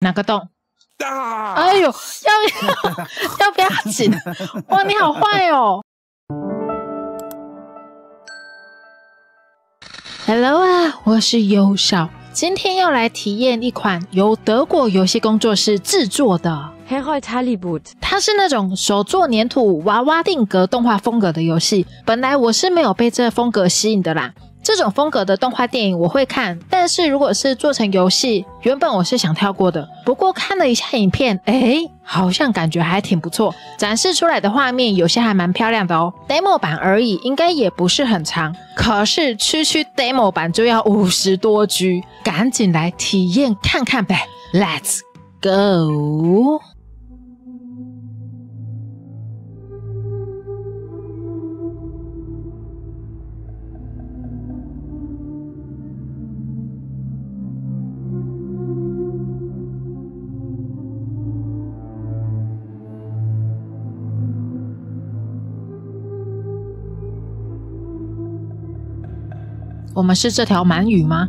哪个洞？啊！哎呦，要不要紧？哇，你好坏哦 ！Hello 啊，我是优少，今天要来体验一款由德国游戏工作室制作的 Harold Halibut， 它是那种手做粘土娃娃定格动画风格的游戏。本来我是没有被这风格吸引的啦。这种风格的动画电影我会看，但是如果是做成游戏，原本我是想跳过的。不过看了一下影片，好像感觉还挺不错，展示出来的画面有些还蛮漂亮的哦。demo 版而已，应该也不是很长，可是区 demo 版就要50多 G， 赶紧来体验看看呗 ，Let's go！我们是这条鳗鱼吗？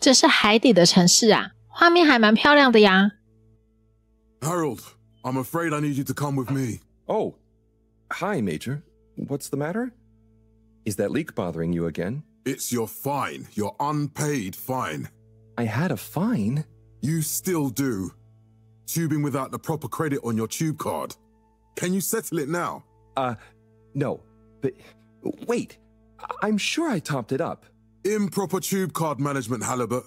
这是海底的城市啊，画面还蛮漂亮的呀。Harold, I'm afraid I need you to come with me. Oh, hi, Major. What's the matter? Is that leak bothering you again? It's your fine, your unpaid fine. I had a fine? You still do. Tubing without the proper credit on your tube card. Can you settle it now? No. But wait, I'm sure I topped it up. Improper tube card management, Halibut.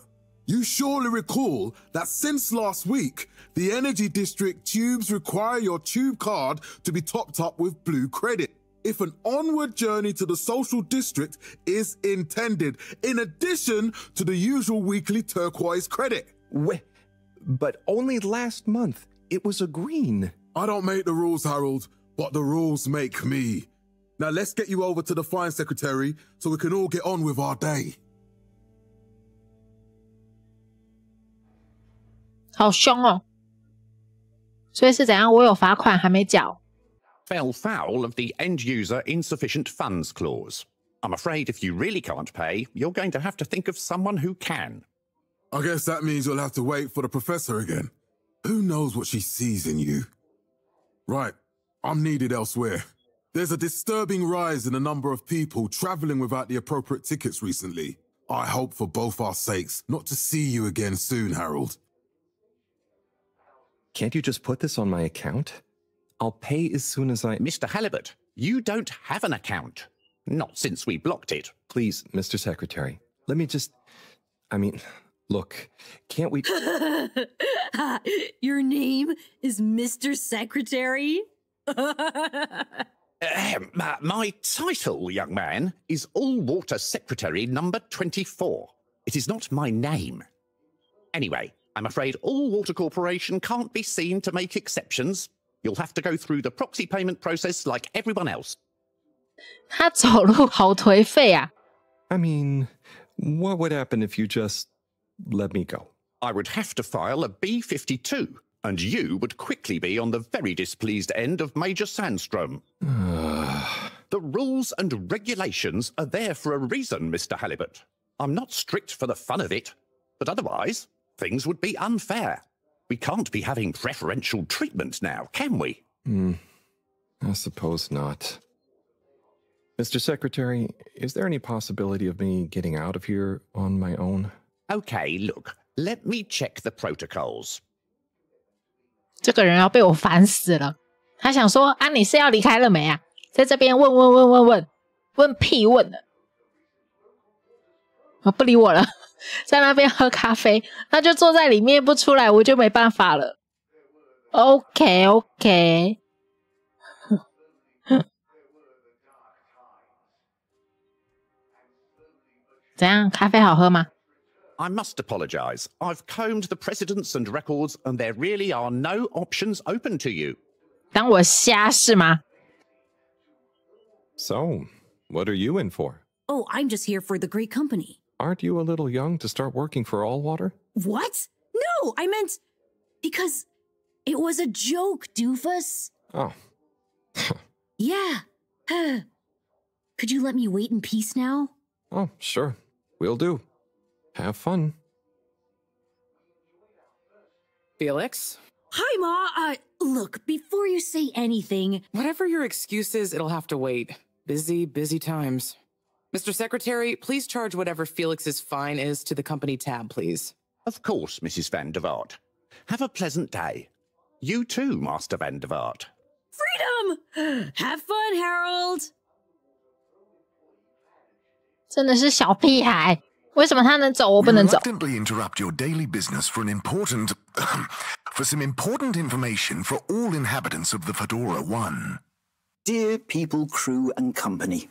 You surely recall that since last week, the Energy District tubes require your tube card to be topped up with blue credit if an onward journey to the social district is intended, in addition to the usual weekly turquoise credit. But only last month, it was a green. I don't make the rules, Harold, but the rules make me. Now let's get you over to the fine secretary so we can all get on with our day. 好凶哦！所以是怎样？我有罚款还没缴。Fell foul of the end-user insufficient funds clause. I'm afraid if you really can't pay, you're going to have to think of someone who can. I guess that means you'll have to wait for the professor again. Who knows what she sees in you? Right, I'm needed elsewhere. There's a disturbing rise in the number of people traveling without the appropriate tickets recently. I hope for both our sakes not to see you again soon, Harold. Can't you just put this on my account? I'll pay as soon as I... Mr. Halibut, you don't have an account. Not since we blocked it. Please, Mr. Secretary, let me just... Look, can't we... Your name is Mr. Secretary? My title, young man, is All-Water Secretary number 24. It is not my name. Anyway, I'm afraid All-Water Corporation can't be seen to make exceptions. You'll have to go through the proxy payment process like everyone else. 他走路好颓废啊。I mean, what would happen if you just let me go? I would have to file a B-52, and you would quickly be on the very displeased end of Major Sandstrom. The rules and regulations are there for a reason, Mr. Halibut. I'm not strict for the fun of it, but otherwise, things would be unfair. We can't be having preferential treatment now, can we? I suppose not. Mr. Secretary, is there any possibility of me getting out of here on my own? Okay, look, let me check the protocols. 这个人要被我烦死了。他想说啊，你是要离开了没啊？在这边问屁问了，不理我了，在那边喝咖啡，他就坐在里面不出来，我就没办法了。OK， 怎样？咖啡好喝吗？ I must apologize. I've combed the precedents and records, and there really are no options open to you. 当我瞎是吗？ So, what are you in for? Oh, I'm just here for the great company. Aren't you a little young to start working for Allwater? What? No, I meant because it was a joke, doofus. Oh. Yeah. Could you let me wait in peace now? Oh, sure. Will do. Have fun. Felix? Hi, Ma. Look, before you say anything... Whatever your excuse is, it'll have to wait. Busy times. Mr. Secretary, please charge whatever Felix's fine is to the company tab, please. Of course, Mrs. Van der Vaart. Have a pleasant day. You too, Master Van der Vaart. Freedom! Have fun, Harold! 真的是小屁孩，为什么他能走，我不能走？ Reluctantly interrupt your daily business for some important information for all inhabitants of the Fedora 1. Dear people, crew, and company,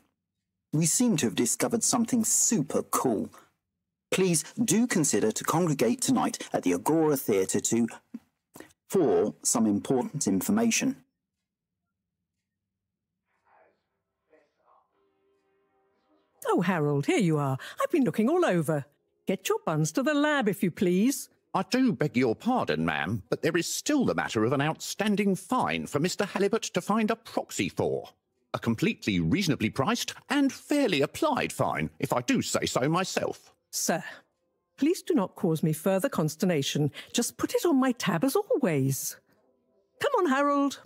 we seem to have discovered something super cool. Please do consider to congregate tonight at the Agora Theatre for some important information. Oh, Harold, here you are. I've been looking all over. Get your buns to the lab, if you please. I do beg your pardon, ma'am, but there is still the matter of an outstanding fine for Mr. Halibut to find a proxy for. A completely reasonably priced and fairly applied fine, if I do say so myself. Sir, please do not cause me further consternation. Just put it on my tab as always. Come on, Harold.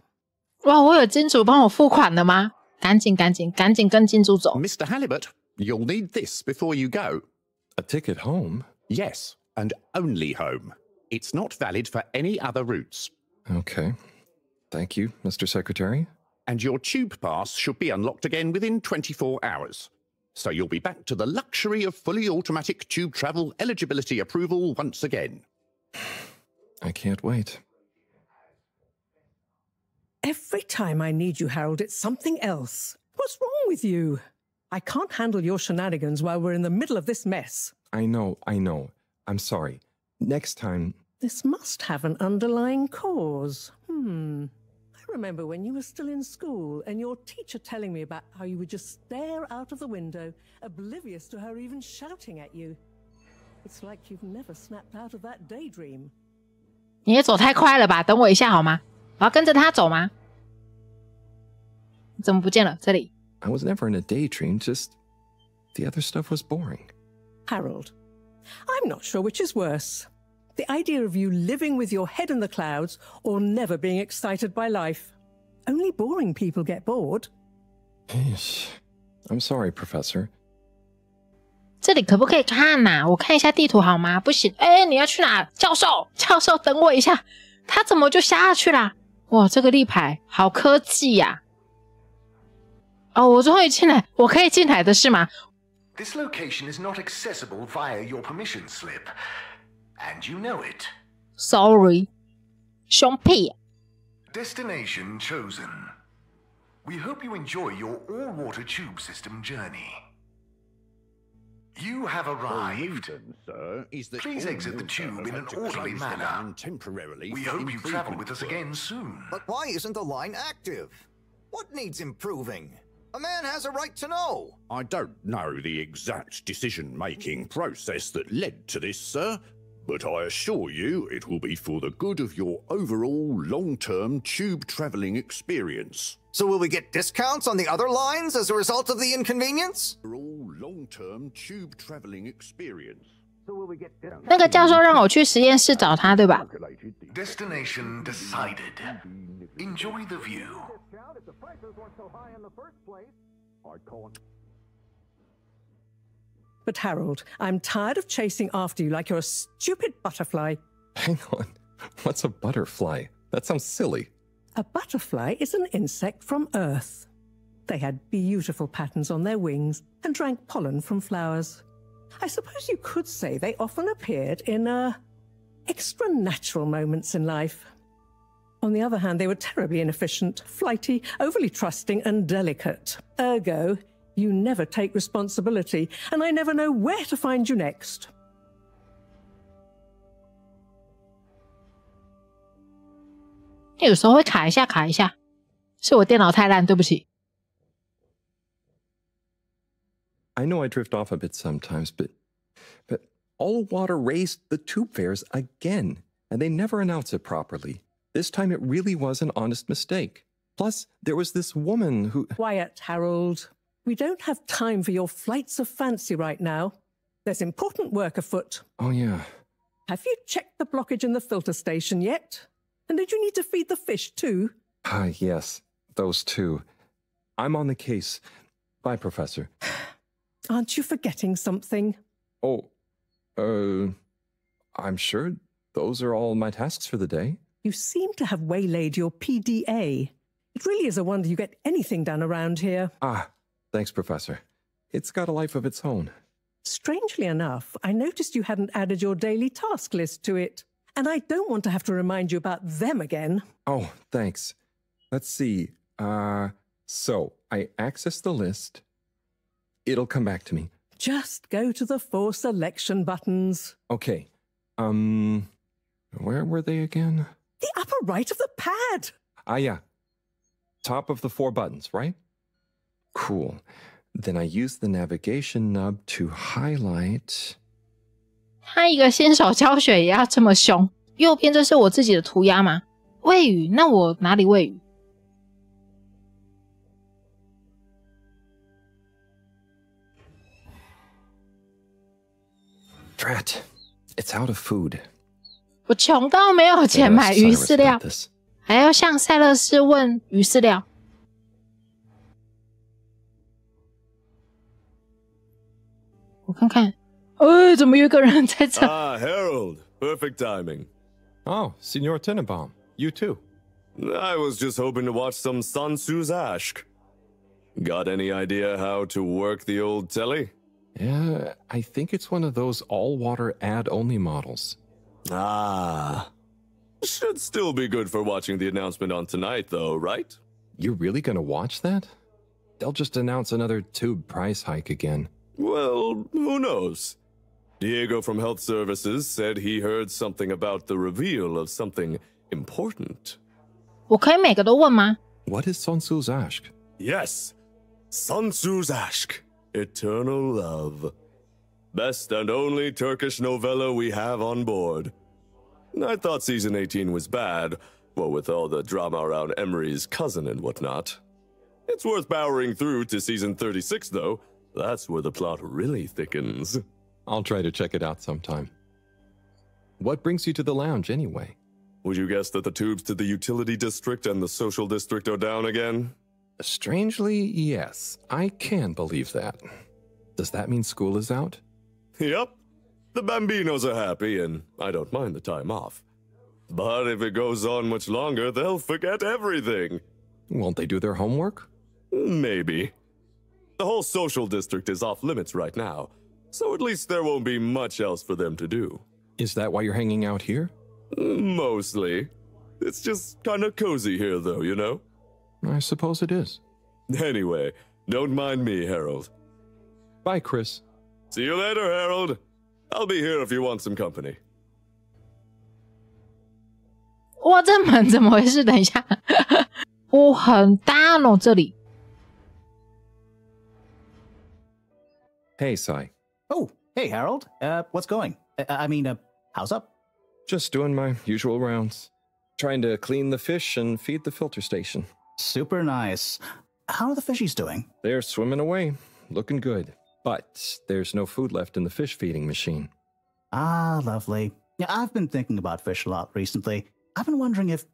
哇，我有金主帮我付款了吗？赶紧跟金主走。 Mr. Halibut, you'll need this before you go. A ticket home? Yes, and only home. It's not valid for any other routes. Okay. Thank you, Mr. Secretary. And your tube pass should be unlocked again within 24 hours. So you'll be back to the luxury of fully automatic tube travel eligibility approval once again. I can't wait. Every time I need you, Harold, it's something else. What's wrong with you? I can't handle your shenanigans while we're in the middle of this mess. I know. I'm sorry. Next time... This must have an underlying cause. I remember when you were still in school and your teacher telling me about how you would just stare out of the window, oblivious to her even shouting at you. It's like you've never snapped out of that daydream. 你也走太快了吧？等我一下好吗？我要跟着他走吗？怎么不见了？这里。 I was never in a daydream, just the other stuff was boring. Harold, I'm not sure which is worse. The idea of you living with your head in the clouds or never being excited by life. Only boring people get bored. I'm sorry, Professor. 这里可不可以看啊？我看一下地图好吗？不行，哎，你要去哪？教授，等我一下。他怎么就下去啦？哇，这个立牌好科技呀！哦，我终于进来，我可以进来的是吗？ This location is not accessible via your permission slip, and you know it. Sorry， 凶屁。 Destination chosen. We hope you enjoy your all-water tube system journey. You have arrived. Please exit the tube in an orderly manner. We hope you travel with us again soon. But why isn't the line active? What needs improving? A man has a right to know. I don't know the exact decision-making process that led to this, sir, but I assure you it will be for the good of your overall long-term tube travelling experience. So will we get discounts on the other lines as a result of the inconvenience? Overall long-term tube travelling experience. 那个教授让我去实验室找他，对吧？ Destination decided. Enjoy the view. But Harold, I'm tired of chasing after you like you're a stupid butterfly. Hang on. What's a butterfly? That sounds silly. A butterfly is an insect from Earth. They had beautiful patterns on their wings and drank pollen from flowers. I suppose you could say they often appeared in extra-natural moments in life. On the other hand, they were terribly inefficient, flighty, overly trusting, and delicate. Ergo, you never take responsibility, and I never know where to find you next. 有时候会卡一下，卡一下，是我电脑太烂，对不起。I know I drift off a bit sometimes, but All Water raised the tube fares again, and they never announce it properly. This time it really was an honest mistake. Plus, there was this woman who... Quiet, Harold. We don't have time for your flights of fancy right now. There's important work afoot. Oh, yeah. Have you checked the blockage in the filter station yet? And did you need to feed the fish too? Yes, those two. I'm on the case. Bye, Professor. Aren't you forgetting something? Oh, I'm sure those are all my tasks for the day. You seem to have waylaid your PDA. It really is a wonder you get anything done around here. Thanks, Professor. It's got a life of its own. Strangely enough, I noticed you hadn't added your daily task list to it. And I don't want to have to remind you about them again. Oh, thanks. Let's see. So I access the list. It'll come back to me. Just go to the 4 selection buttons. Okay. Where were they again? The upper right of the pad. Yeah. Top of the 4 buttons, right? Cool. Then I use the navigation nub to highlight. 他一个新手教学也要这么凶。右边这是我自己的涂鸦吗？喂鱼，那我哪里喂鱼？ Drat, it's out of food. 我穷到没有钱买鱼饲料，还要向塞勒斯问鱼饲料。我看看，怎么有一个人在这？ Harold, perfect timing. Oh, Signor Tenenbaum, you too. I was just hoping to watch some Sun Tzu's Ashk. Got any idea how to work the old telly? Yeah, I think it's one of those all-water ad-only models. Should still be good for watching the announcement on tonight, though, right? You're really gonna watch that? They'll just announce another tube price hike again. Well, who knows? Diego from Health Services said he heard something about the reveal of something important. 我可以每个都问吗？ What is Sun Tzu's Ashk? Yes, Sun Tzu's Ashk. Eternal Love. Best and only Turkish novella we have on board. I thought season 18 was bad, well, with all the drama around Emery's cousin and whatnot. It's worth powering through to season 36, though. That's where the plot really thickens. I'll try to check it out sometime. What brings you to the lounge, anyway? Would you guess that the tubes to the utility district and the social district are down again? Strangely, yes. I can believe that. Does that mean school is out? Yep. The Bambinos are happy, and I don't mind the time off. But if it goes on much longer, they'll forget everything. Won't they do their homework? Maybe. The whole social district is off limits right now, so at least there won't be much else for them to do. Is that why you're hanging out here? Mostly. It's just kind of cozy here, though, you know? I suppose it is. Anyway, don't mind me, Harold. Bye, Chris. See you later, Harold. I'll be here if you want some company. 哇，这门怎么回事？等一下，哦，很大哦，这里。Hey, Sai. Oh, hey, Harold. What's going? How's up? Just doing my usual rounds. Trying to clean the fish and feed the filter station. Super nice. How are the fishies doing? They're swimming away, looking good. But there's no food left in the fish feeding machine. Ah, lovely. Yeah, I've been thinking about fish a lot recently. I've been wondering if,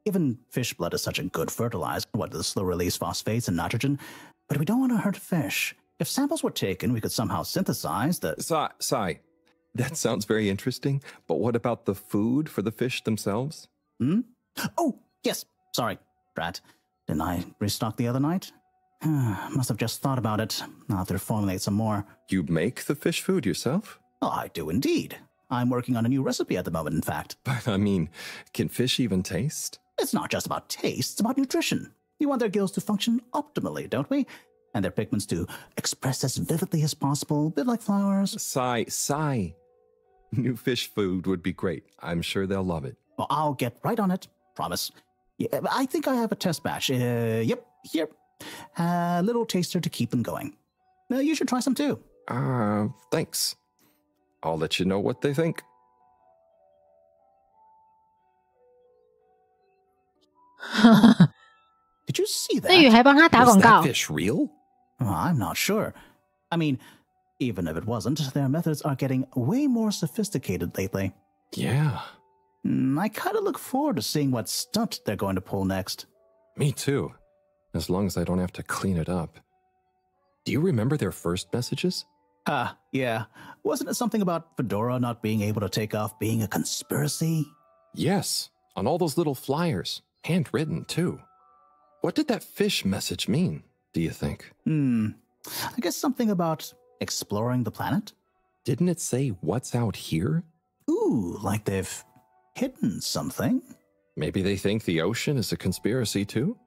given fish blood is such a good fertilizer, the slow-release phosphates and nitrogen, but we don't want to hurt fish. If samples were taken, we could somehow synthesize the... Sai, that sounds very interesting, but what about the food for the fish themselves? Oh, yes. Sorry, Brad. Didn't I restock the other night? Must have just thought about it. I'll have to formulate some more. You make the fish food yourself? Oh, I do indeed. I'm working on a new recipe at the moment, in fact. But, can fish even taste? It's not just about taste, it's about nutrition. We want their gills to function optimally, don't we? And their pigments to express as vividly as possible, a bit like flowers. Sai. New fish food would be great. I'm sure they'll love it. Well, I'll get right on it. Promise. Yeah, I think I have a test batch. Yep, here. A little taster to keep them going. You should try some too. Thanks. I'll let you know what they think. Did you see that? 那雨还帮他打广告。 Is that fish real? I'm not sure. I mean, even if it wasn't, their methods are getting way more sophisticated lately. Yeah. I kind of look forward to seeing what stunt they're going to pull next. Me too. As long as I don't have to clean it up. Do you remember their first messages? Yeah. Wasn't it something about Fedora not being able to take off being a conspiracy? Yes, on all those little flyers. Handwritten, too. What did that fish message mean, do you think? I guess something about exploring the planet? Didn't it say what's out here? Ooh, like they've hidden something? Maybe they think the ocean is a conspiracy, too?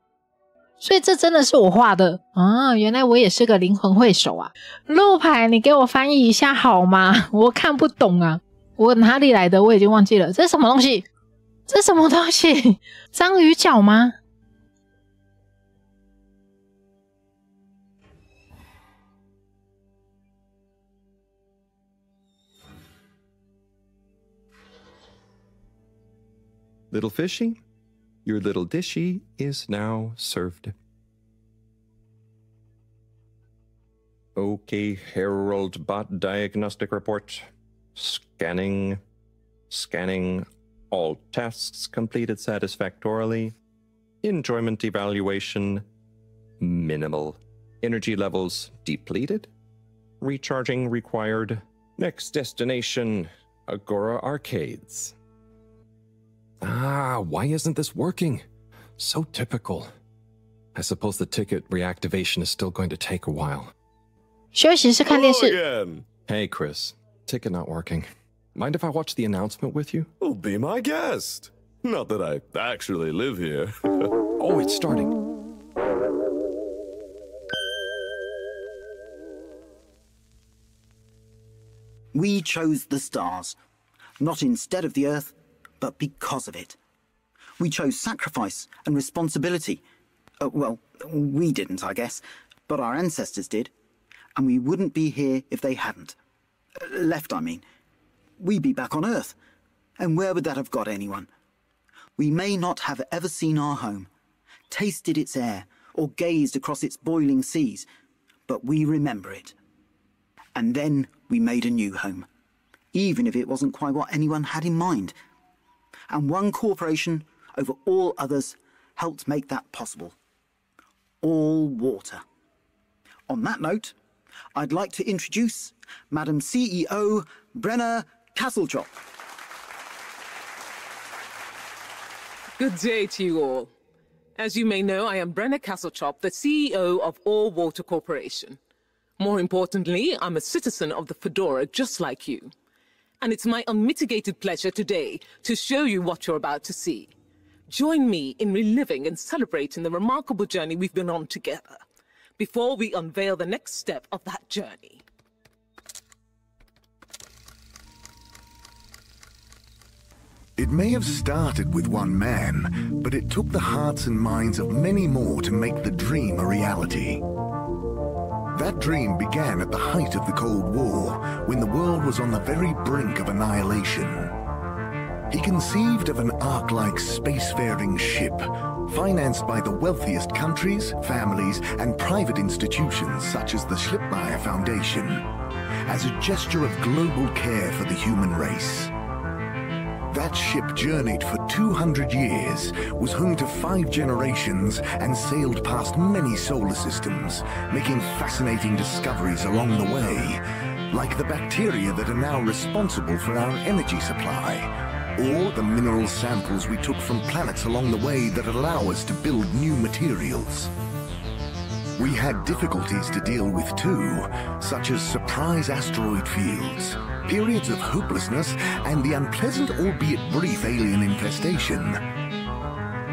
所以这真的是我画的啊！原来我也是个灵魂会手啊！路牌，你给我翻译一下好吗？我看不懂啊！我哪里来的我已经忘记了，这是什么东西？这是什么东西？章鱼脚吗？ Little fishy, your little dishy is now served. Okay, Harold Bot Diagnostic Report. Scanning. All tasks completed satisfactorily. Enjoyment evaluation. Minimal. Energy levels depleted. Recharging required. Next destination, Agora Arcades. Why isn't this working? So typical. I suppose the ticket reactivation is still going to take a while. 休息室看电视。 Hey, Chris. Ticket not working. Mind if I watch the announcement with you? Oh, be my guest. Not that I actually live here. Oh, it's starting. We chose the stars, not instead of the Earth, but because of it. We chose sacrifice and responsibility. Well, we didn't, I guess, but our ancestors did. And we wouldn't be here if they hadn't. Left, I mean. We'd be back on Earth. And where would that have got anyone? We may not have ever seen our home, tasted its air, or gazed across its boiling seas, but we remember it. And then we made a new home, even if it wasn't quite what anyone had in mind. And one corporation over all others helped make that possible. All water. On that note, I'd like to introduce Madam CEO Brenna Castletrop. Good day to you all. As you may know, I am Brenna Castletrop, the CEO of All Water Corporation. More importantly, I'm a citizen of the Fedora just like you. And it's my unmitigated pleasure today to show you what you're about to see. Join me in reliving and celebrating the remarkable journey we've been on together, before we unveil the next step of that journey. It may have started with one man, but it took the hearts and minds of many more to make the dream a reality. That dream began at the height of the Cold War, when the world was on the very brink of annihilation. He conceived of an Ark-like spacefaring ship, financed by the wealthiest countries, families, and private institutions such as the Schlipmeyer Foundation, as a gesture of global care for the human race. That ship journeyed for 200 years, was home to 5 generations, and sailed past many solar systems, making fascinating discoveries along the way, like the bacteria that are now responsible for our energy supply, or the mineral samples we took from planets along the way that allow us to build new materials. We had difficulties to deal with too, such as surprise asteroid fields, periods of hopelessness, and the unpleasant albeit brief alien infestation.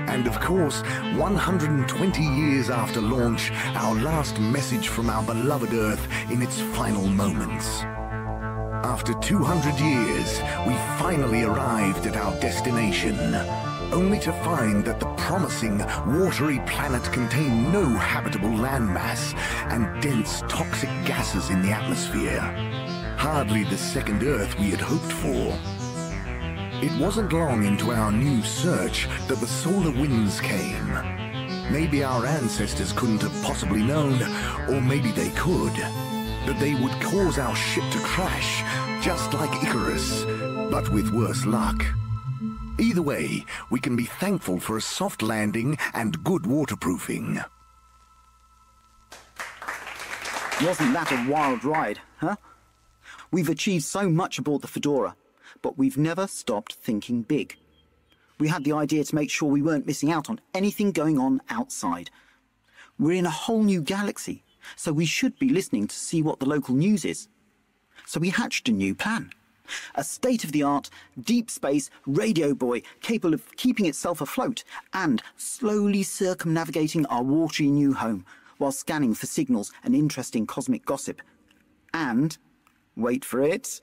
And of course, 120 years after launch, our last message from our beloved Earth in its final moments. After 200 years, we finally arrived at our destination, only to find that the promising, watery planet contained no habitable landmass and dense, toxic gases in the atmosphere. Hardly the second Earth we had hoped for. It wasn't long into our new search that the solar winds came. Maybe our ancestors couldn't have possibly known, or maybe they could, that they would cause our ship to crash, just like Icarus, but with worse luck. Either way, we can be thankful for a soft landing and good waterproofing. Wasn't that a wild ride, huh? We've achieved so much aboard the Fedora, but we've never stopped thinking big. We had the idea to make sure we weren't missing out on anything going on outside. We're in a whole new galaxy, so we should be listening to see what the local news is. So we hatched a new plan. A state-of-the-art, deep space radio buoy capable of keeping itself afloat and slowly circumnavigating our watery new home while scanning for signals and interesting cosmic gossip. And, wait for it,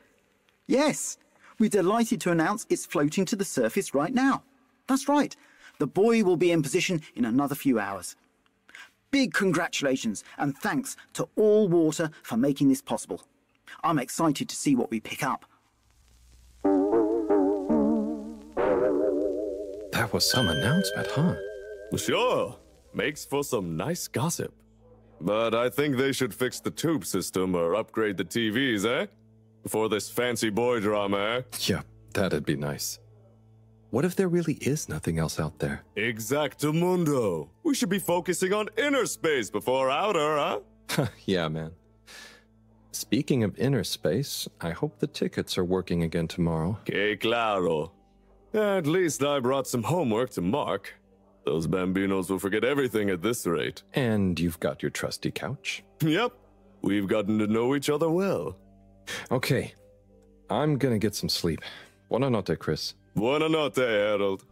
yes, we're delighted to announce it's floating to the surface right now. That's right, the buoy will be in position in another few hours. Big congratulations and thanks to All Water for making this possible. I'm excited to see what we pick up. That was some announcement, huh? Sure. Makes for some nice gossip. But I think they should fix the tube system or upgrade the TVs, eh? Before this fancy boy drama, eh? Yeah, that'd be nice. What if there really is nothing else out there? Exactamundo. We should be focusing on inner space before outer, huh? Yeah, man. Speaking of inner space, I hope the tickets are working again tomorrow. Que claro. At least I brought some homework to mark. Those bambinos will forget everything at this rate. And you've got your trusty couch? Yep. We've gotten to know each other well. Okay. I'm gonna get some sleep. Buona notte, Chris. Buona notte, Harold.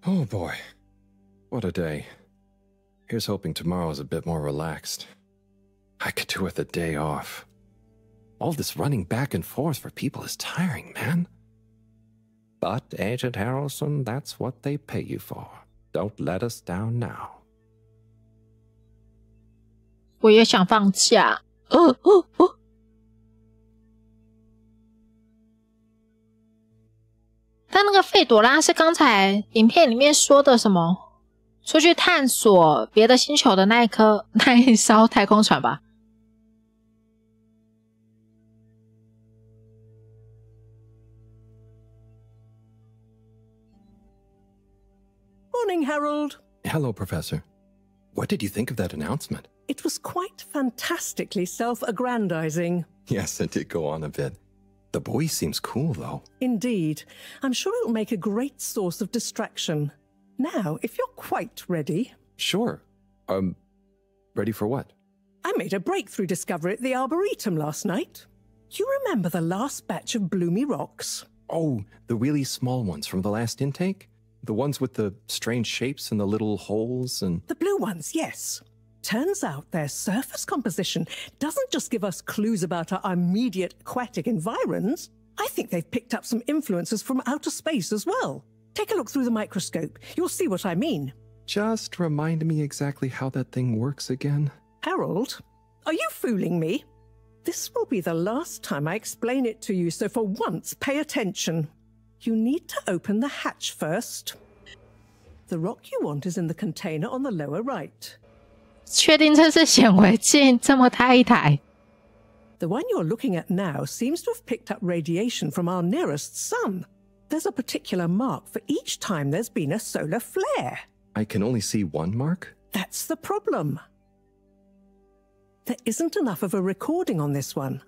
Oh boy. What a day. Here's hoping tomorrow's a bit more relaxed. I could do with a day off. All this running back and forth for people is tiring, man. But, Agent Harrelson, that's what they pay you for. Don't let us down now. 我也想放假。但那个费朵拉是刚才影片里面说的什么？出去探索别的星球的那一艘太空船吧。Morning, Harold. Hello, Professor. What did you think of that announcement? It was quite fantastically self-aggrandizing. Yes, it did go on a bit. The buoy seems cool, though. Indeed. I'm sure it'll make a great source of distraction. Now, if you're quite ready... Sure. Ready for what? I made a breakthrough discovery at the Arboretum last night. You remember the last batch of bloomy rocks? Oh, the really small ones from the last intake? The ones with the strange shapes and the little holes and... The blue ones, yes. Turns out their surface composition doesn't just give us clues about our immediate aquatic environs. I think they've picked up some influences from outer space as well. Take a look through the microscope. You'll see what I mean. Just remind me exactly how that thing works again. Harold, are you fooling me? This will be the last time I explain it to you, so for once, pay attention. You need to open the hatch first. The rock you want is in the container on the lower right. 确定这是显微镜，这么大一台。The one you're looking at now seems to have picked up radiation from our nearest sun. There's a particular mark for each time there's been a solar flare. I can only see one mark? That's the problem. There isn't enough of a recording on this one.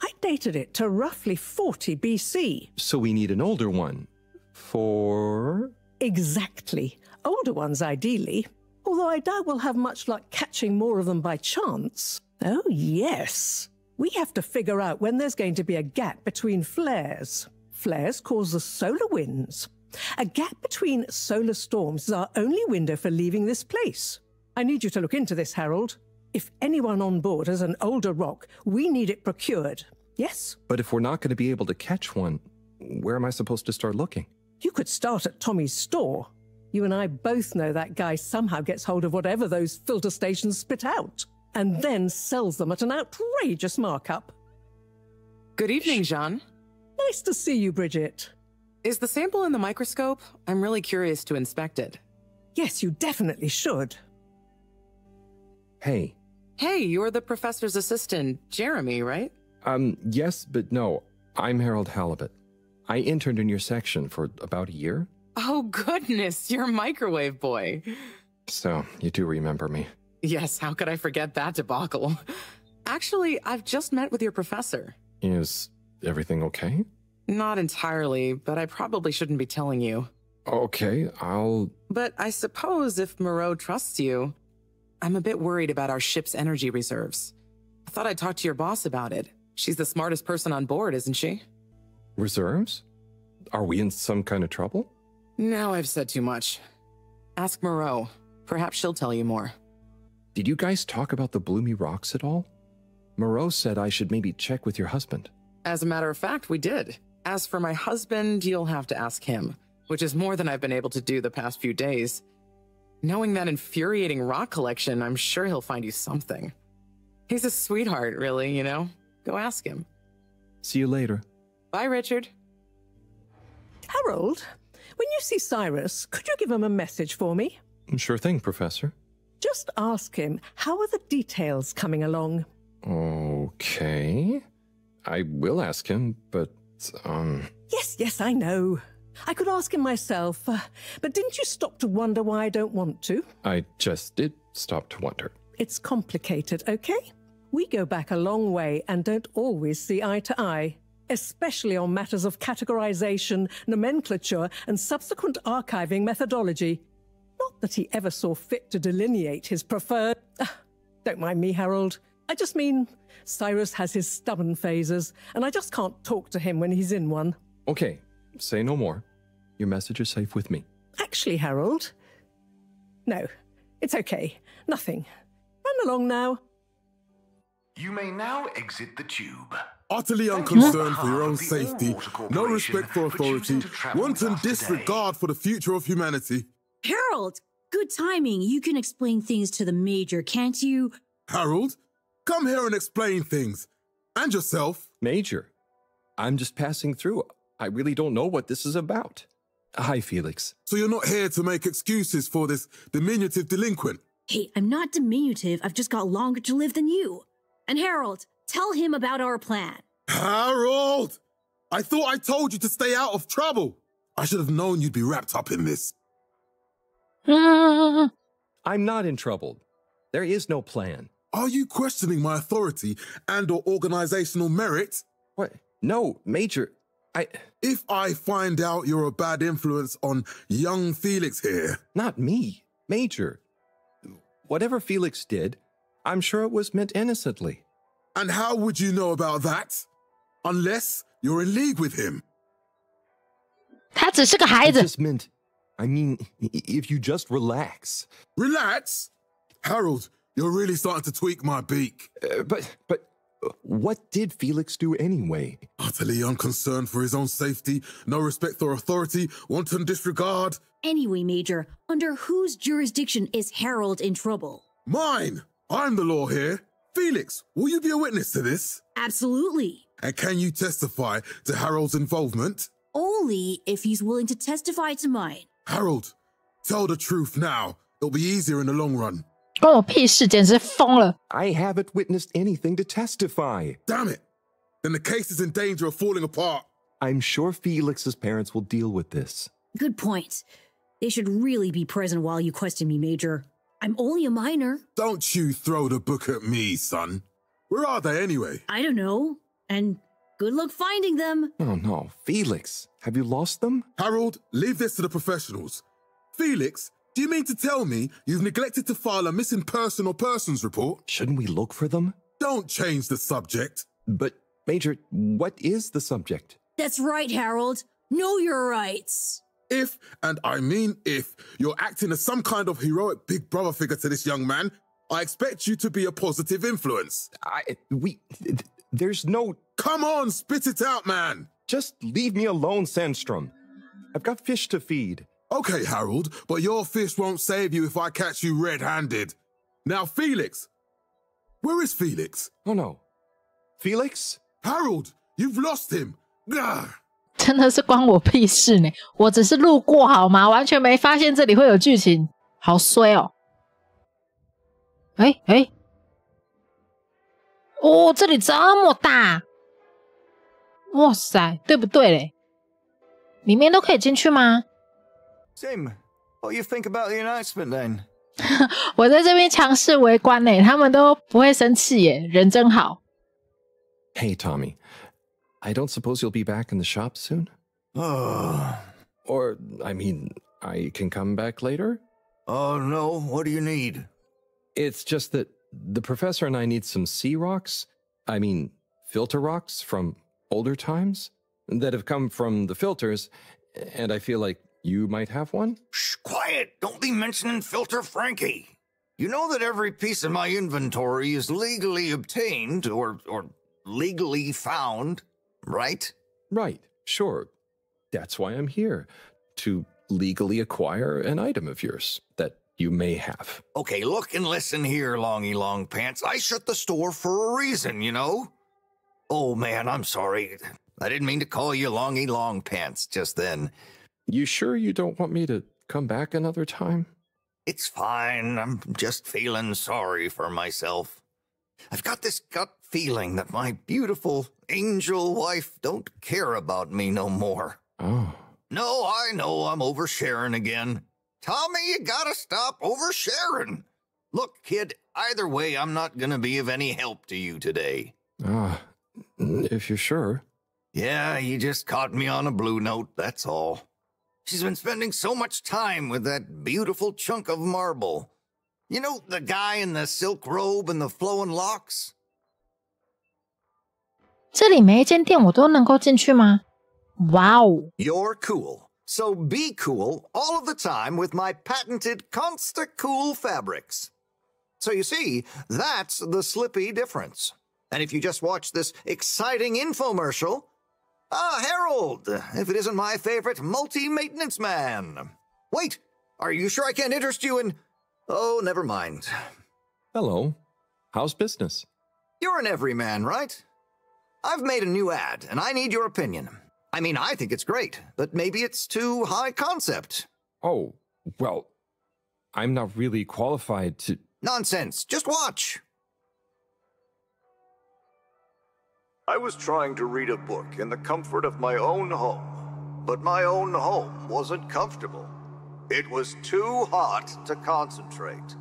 I dated it to roughly 40 BC. So we need an older one. For? Exactly. Older ones, ideally. Although I doubt we'll have much luck catching more of them by chance. Oh, yes. We have to figure out when there's going to be a gap between flares. Flares cause the solar winds. A gap between solar storms is our only window for leaving this place. I need you to look into this, Harold. If anyone on board has an older rock, we need it procured. Yes? But if we're not going to be able to catch one, where am I supposed to start looking? You could start at Tommy's store. You and I both know that guy somehow gets hold of whatever those filter stations spit out, and then sells them at an outrageous markup. Good evening, Jean. Nice to see you, Bridget. Is the sample in the microscope? I'm really curious to inspect it. Yes, you definitely should. Hey. Hey, you're the professor's assistant, Jeremy, right? Yes, but no. I'm Harold Halibut. I interned in your section for about a year. Oh, goodness, you're a microwave boy. So, you do remember me. Yes, how could I forget that debacle? Actually, I've just met with your professor. Is everything okay? Not entirely, but I probably shouldn't be telling you. Okay, I'll... But I suppose if Moreau trusts you, I'm a bit worried about our ship's energy reserves. I thought I'd talk to your boss about it. She's the smartest person on board, isn't she? Reserves? Are we in some kind of trouble? Now I've said too much. Ask Moreau. Perhaps she'll tell you more. Did you guys talk about the Bloomy Rocks at all? Moreau said I should maybe check with your husband. As a matter of fact, we did. As for my husband, you'll have to ask him, which is more than I've been able to do the past few days. Knowing that infuriating rock collection, I'm sure he'll find you something. He's a sweetheart, really, you know? Go ask him. See you later. Bye, Richard. Harold, when you see Cyrus, could you give him a message for me? Sure thing, Professor. Just ask him, how are the details coming along? Okay. I will ask him, but, Yes, I know. I could ask him myself, but didn't you stop to wonder why I don't want to? I just did stop to wonder. It's complicated, okay? We go back a long way and don't always see eye to eye, especially on matters of categorization, nomenclature, and subsequent archiving methodology. Not that he ever saw fit to delineate his preferred... Don't mind me, Harold. I just mean Cyrus has his stubborn phases, and I just can't talk to him when he's in one. Okay, say no more. Your message is safe with me. Actually, Harold... No, it's okay. Nothing. Run along now. You may now exit the tube. Utterly unconcerned for your own safety, no respect for authority, wanton disregard for the future of humanity. Harold, good timing. You can explain things to the Major, can't you? Harold, come here and explain things. And yourself. Major, I'm just passing through. I really don't know what this is about. Hi, Felix. So you're not here to make excuses for this diminutive delinquent? Hey, I'm not diminutive. I've just got longer to live than you. And Harold, tell him about our plan. Harold! I thought I told you to stay out of trouble. I should have known you'd be wrapped up in this. I'm not in trouble. There is no plan. Are you questioning my authority and or organizational merit? What? No, Major, If I find out you're a bad influence on young Felix here... Not me, Major. Whatever Felix did, I'm sure it was meant innocently. And how would you know about that? Unless you're in league with him. 他只是个孩子。 I just meant, if you just relax. Relax? Harold, you're really starting to tweak my beak. But What did Felix do anyway? Utterly unconcerned for his own safety, no respect for authority, wanton disregard. Anyway, Major, under whose jurisdiction is Harold in trouble? Mine! I'm the law here. Felix, will you be a witness to this? Absolutely. And can you testify to Harold's involvement? Only if he's willing to testify to mine. Harold, tell the truth now. It'll be easier in the long run. 关我屁事，简直疯了。 I haven't witnessed anything to testify. Damn it! Then the case is in danger of falling apart. I'm sure Felix's parents will deal with this. Good point. They should really be present while you question me, Major. I'm only a minor. Don't you throw the book at me, son. Where are they anyway? I don't know. And good luck finding them. Oh no, Felix, have you lost them? Harold, leave this to the professionals. Felix, do you mean to tell me you've neglected to file a missing person or persons report? Shouldn't we look for them? Don't change the subject. But, Major, what is the subject? That's right, Harold. Know your rights. If, and I mean if, you're acting as some kind of heroic big brother figure to this young man, I expect you to be a positive influence. There's no... Come on, spit it out, man. Just leave me alone, Sandstrom. I've got fish to feed. Okay, Harold, but your fish won't save you if I catch you red-handed. Now, Felix. Where is Felix? Oh, no. Felix? Harold, you've lost him. Gah! 真的是关我屁事呢！我只是路过好吗？完全没发现这里会有剧情，好衰哦！哦，这里这么大，哇塞，对不对嘞？里面都可以进去吗？ Sim, what do you think about the announcement then? 我在这边强势围观嘞，他们都不会生气耶，人真好。Hey, Tommy. I don't suppose you'll be back in the shop soon? Or, I mean, I can come back later? Oh, no. What do you need? It's just that the professor and I need some sea rocks. I mean, filter rocks from older times that have come from the filters, and I feel like you might have one? Shh, quiet. Don't be mentioning Filter Frankie. You know that every piece of my inventory is legally obtained or legally found. Right? Right, sure. That's why I'm here, to legally acquire an item of yours that you may have. Okay, look and listen here, Longy Long Pants. I shut the store for a reason, you know? Oh, man, I'm sorry. I didn't mean to call you Longy Long Pants just then. You sure you don't want me to come back another time? It's fine. I'm just feeling sorry for myself. I've got this gut feeling that my beautiful angel wife don't care about me no more. Oh. No, I know I'm oversharing again. Tommy, you gotta stop oversharing. Look, kid, either way, I'm not gonna be of any help to you today. If you're sure. Yeah, you just caught me on a blue note, that's all. She's been spending so much time with that beautiful chunk of marble. You know, the guy in the silk robe and the flowing locks? 这里每一间店我都能够进去吗？哇哦！ You're cool. So be cool all of the time with my patented Consta Cool fabrics. So you see, that's the Slippy difference. And if you just watch this exciting infomercial, Harold, if it isn't my favorite multi-maintenance man. Wait, are you sure I can't interest you in... Oh, never mind. Hello. How's business? You're an everyman, right? I've made a new ad, and I need your opinion. I mean, I think it's great, but maybe it's too high concept. Oh, well, I'm not really qualified to... Nonsense. Just watch. I was trying to read a book in the comfort of my own home, but my own home wasn't comfortable. It was too hot to concentrate.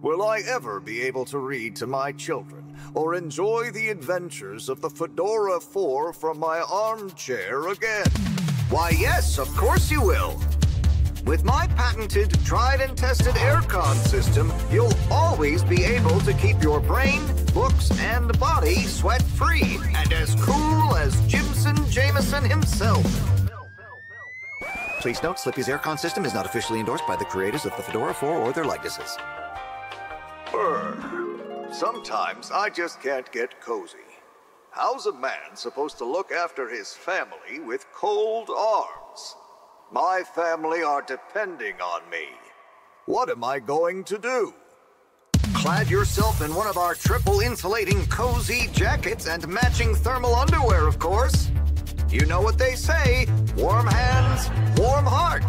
Will I ever be able to read to my children or enjoy the adventures of the Fedora 4 from my armchair again? Why, yes, of course you will. With my patented, tried and tested aircon system, you'll always be able to keep your brain, books, and body sweat-free and as cool as Jimson Jameson himself. Please note, Slippy's aircon system is not officially endorsed by the creators of the Fedora 4 or their likenesses. Sometimes I just can't get cozy. How's a man supposed to look after his family with cold arms? My family are depending on me. What am I going to do? Clad yourself in one of our triple insulating cozy jackets and matching thermal underwear, of course. You know what they say, warm hands, warm heart.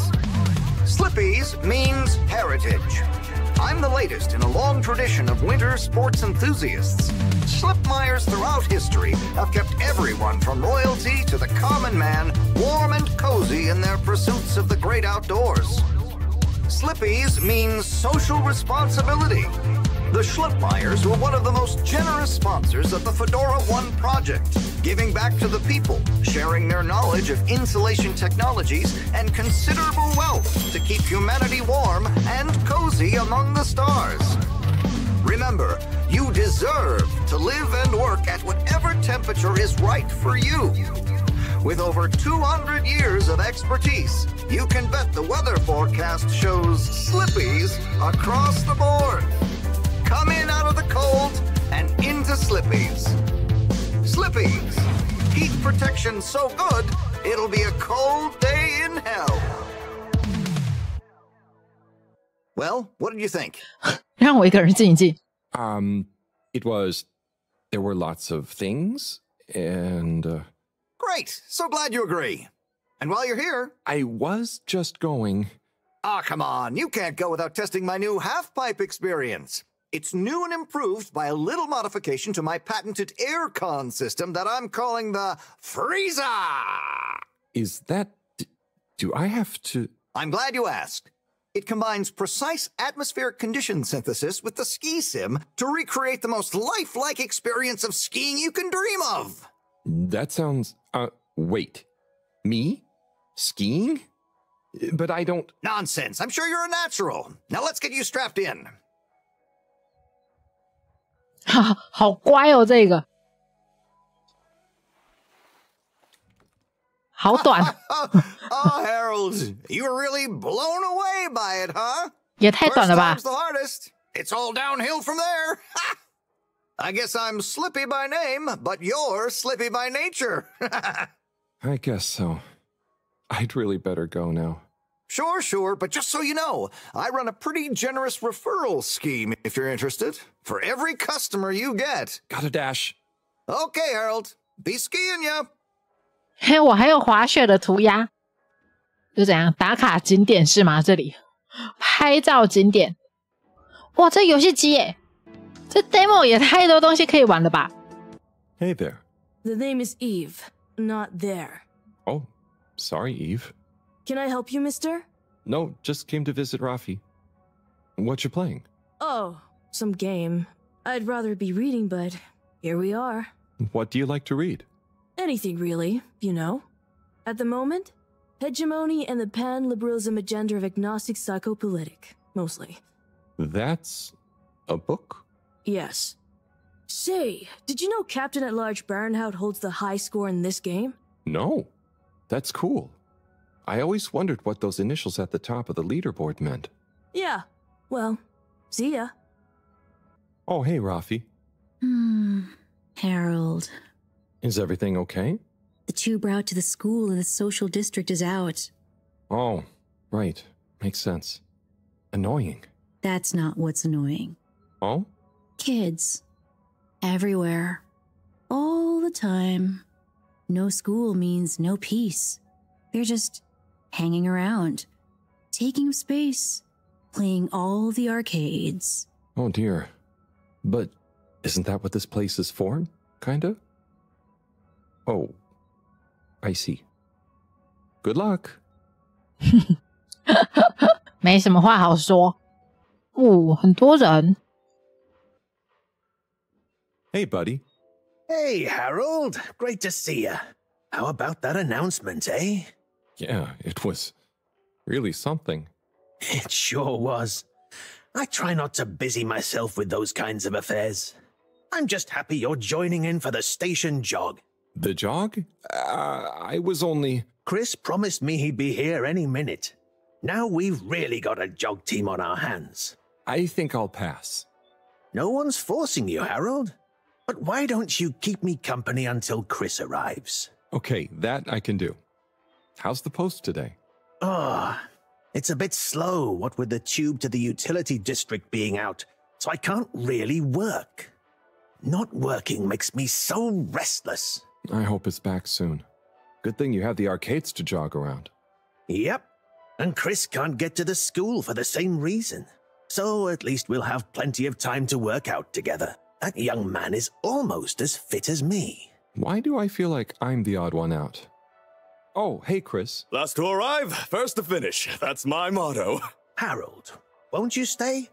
Slippies means heritage. I'm the latest in a long tradition of winter sports enthusiasts. Slipmeyers throughout history have kept everyone from royalty to the common man warm and cozy in their pursuits of the great outdoors. Slippies means social responsibility. The Schlipmeyers were one of the most generous sponsors of the Fedora 1 project, giving back to the people, sharing their knowledge of insulation technologies and considerable wealth to keep humanity warm and cozy among the stars. Remember, you deserve to live and work at whatever temperature is right for you. With over 200 years of expertise, you can bet the weather forecast shows slippies across the board. Come in out of the cold and into Slippies. Slippies. Heat protection so good, it'll be a cold day in hell. Well, what did you think? 让我一个人静一静。There were lots of things, and... Great! So glad you agree. And while you're here... I was just going... Ah, come on. You can't go without testing my new half-pipe experience. It's new and improved by a little modification to my patented aircon system that I'm calling the Freezer! Is that... Do I have to... I'm glad you asked. It combines precise atmospheric condition synthesis with the ski sim to recreate the most lifelike experience of skiing you can dream of. That sounds... wait. Me? Skiing? But I don't... Nonsense. I'm sure you're a natural. Now let's get you strapped in. 好乖哦，这个好短。Oh, Harold, you were really blown away by it, huh? 也太短了吧 First time's the hardest. It's all downhill from there. I guess I'm Slippy by name, but you're Slippy by nature. I guess so. I'd really better go now. Sure, but just so you know, I run a pretty generous referral scheme if you're interested. For every customer you get. Gotta dash. Okay, Harold. Be skiing ya. 嘿，我还有滑雪的涂鸦，就怎样打卡景点是吗？这里拍照景点，哇，这游戏机耶，这 demo 也太多东西可以玩了吧 Hey there. The name is Eve, not there. Oh, sorry, Eve. Can I help you, mister? No, just came to visit Rafi. What you playing? Oh, some game. I'd rather be reading, but here we are. What do you like to read? Anything really, you know. At the moment, hegemony and the pan-liberalism agenda of agnostic psychopolitic, mostly. That's a book? Yes. Say, did you know Captain-at-Large Baronhout holds the high score in this game? No. That's cool. I always wondered what those initials at the top of the leaderboard meant. Yeah. Well, see ya. Oh, hey, Rafi. Harold. Is everything okay? The tube route to the school in the social district is out. Oh, right. Makes sense. Annoying. That's not what's annoying. Oh? Kids. Everywhere. All the time. No school means no peace. They're just hanging around, taking up space, playing all the arcades. Oh dear. But isn't that what this place is for? Kinda? Oh, I see. Good luck. 没什么话好说。很多人。Hey, buddy. Hey, Harold. Great to see you. How about that announcement, eh? Yeah, it was really something. It sure was. I try not to busy myself with those kinds of affairs. I'm just happy you're joining in for the station jog. The jog? I was only... Chris promised me he'd be here any minute. Now we've really got a jog team on our hands. I think I'll pass. No one's forcing you, Harold. But why don't you keep me company until Chris arrives? Okay, that I can do. How's the post today? It's a bit slow, what with the tube to the utility district being out, so I can't really work. Not working makes me so restless. I hope it's back soon. Good thing you have the arcades to jog around. Yep, and Chris can't get to the school for the same reason. So at least we'll have plenty of time to work out together. That young man is almost as fit as me. Why do I feel like I'm the odd one out? Oh, hey, Chris. Last to arrive, first to finish. That's my motto. Harold, won't you stay?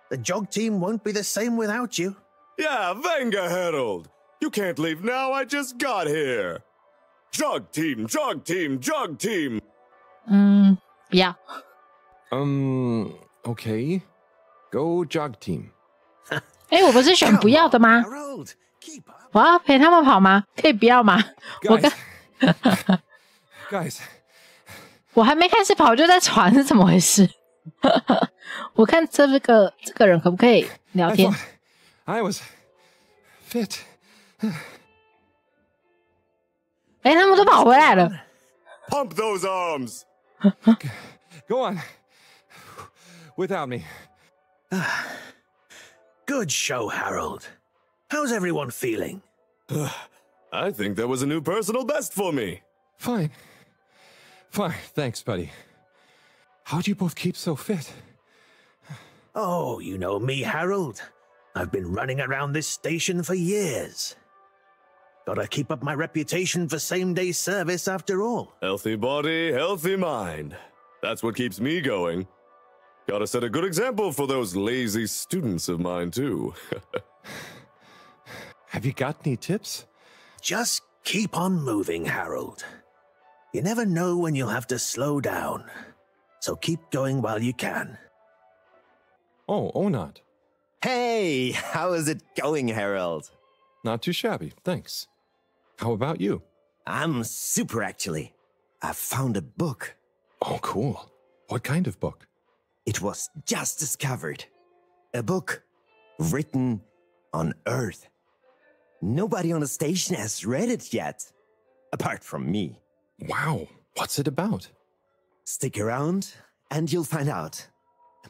The jog team won't be the same without you. Yeah, venga, Harold. You can't leave now, I just got here. Jog team, jog team, jog team. Yeah. Okay. Go jog team. 我不是选不要的吗？我要陪他们跑吗？可以不要吗？ Guys. 我还没开始跑就在传是怎么回事？我看这个人可不可以聊天 I was fit. 他们都跑回来了。 Pump those arms. Go on. Without me. Good show, Harold. How's everyone feeling? I think that was a new personal best for me. Fine. Thanks, buddy. How'd you both keep so fit? Oh, you know me, Harold. I've been running around this station for years. Gotta keep up my reputation for same-day service after all. Healthy body, healthy mind. That's what keeps me going. Gotta set a good example for those lazy students of mine, too. Have you got any tips? Just keep on moving, Harold. You never know when you'll have to slow down. So keep going while you can. Oh, Onat. Hey, how is it going, Harold? Not too shabby, thanks. How about you? I'm super, actually. I found a book. Oh, cool. What kind of book? It was just discovered. A book written on Earth. Nobody on the station has read it yet, apart from me. Wow, what's it about? Stick around and you'll find out.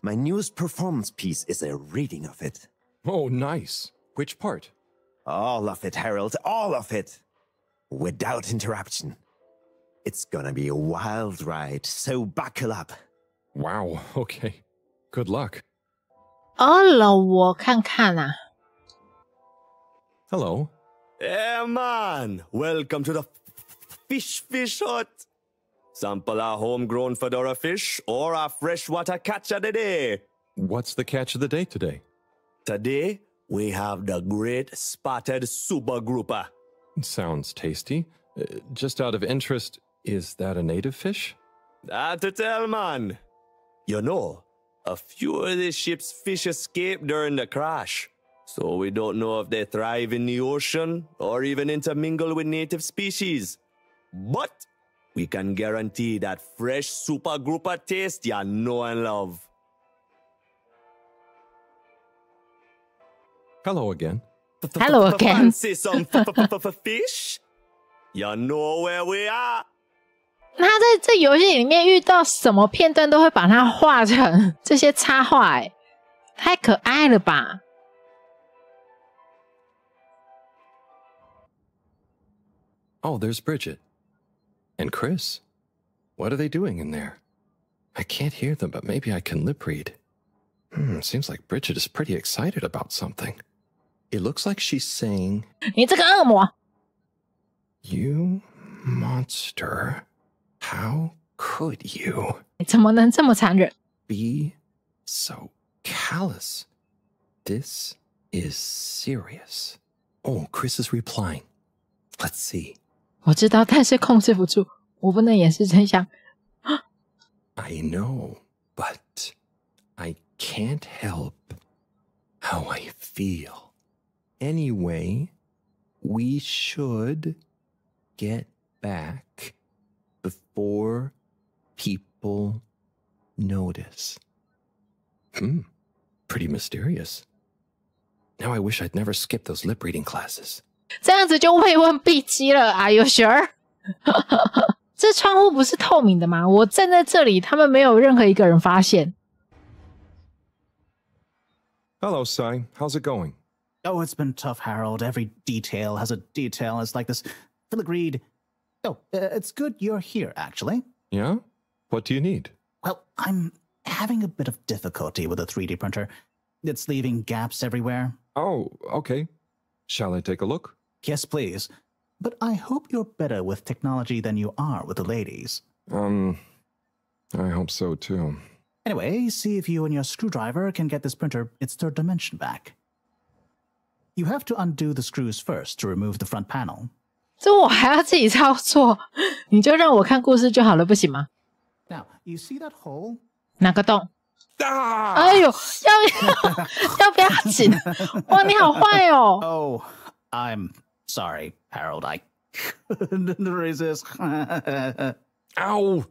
My newest performance piece is a reading of it. Oh, nice. Which part? All of it, Harold, all of it. Without interruption. It's gonna be a wild ride, so buckle up. Wow, okay. Good luck. 我看看啊。Hello. Hey, man. Welcome to the fish hut. Sample a homegrown fedora fish or a freshwater catch of the day. What's the catch of the day today? Today, we have the great spotted super grouper. Sounds tasty. Just out of interest, is that a native fish? That to tell, man. You know, a few of the ship's fish escaped during the crash. So we don't know if they thrive in the ocean or even intermingle with native species. But we can guarantee that fresh super grouper taste you know and love. Hello again. Hello again. Fancy some fish? You know where we are. 那他在这游戏里面遇到什么片段都会把它画成这些插画，太可爱了吧！ Oh, there's Bridget. And Chris. What are they doing in there? I can't hear them, but maybe I can lip read. Seems like Bridget is pretty excited about something. It looks like she's saying, 你这个恶魔 You monster. How could you 怎么能这么残忍 be so callous? This is serious. Oh, Chris is replying. Let's see. 我知道，但是控制不住，我不能掩饰真相。 I know, but I can't help how I feel. Anyway, we should get back before people notice. Pretty mysterious. Now I wish I'd never skipped those lip reading classes. 这样子就未问必击了 Are you sure? 这窗户不是透明的吗？我站在这里，他们没有任何一个人发现。Hello, Sai. How's it going? Oh, it's been tough, Harold. Every detail has a detail. It's like this filigree. Oh, it's good you're here, actually. Yeah? What do you need? Well, I'm having a bit of difficulty with a 3D printer. It's leaving gaps everywhere. Oh, okay. Shall I take a look? Yes, please. But I hope you're better with technology than you are with the ladies. I hope so, too. Anyway, see if you and your screwdriver can get this printer its third dimension back. You have to undo the screws first to remove the front panel. 这我还要自己操作，你就让我看故事就好了，不行吗？ Now, you see that hole? 哪个洞？哎呦，要不要紧？哇，你好坏哦！ Oh, I'm sorry, Harold. I couldn't resist. Ow!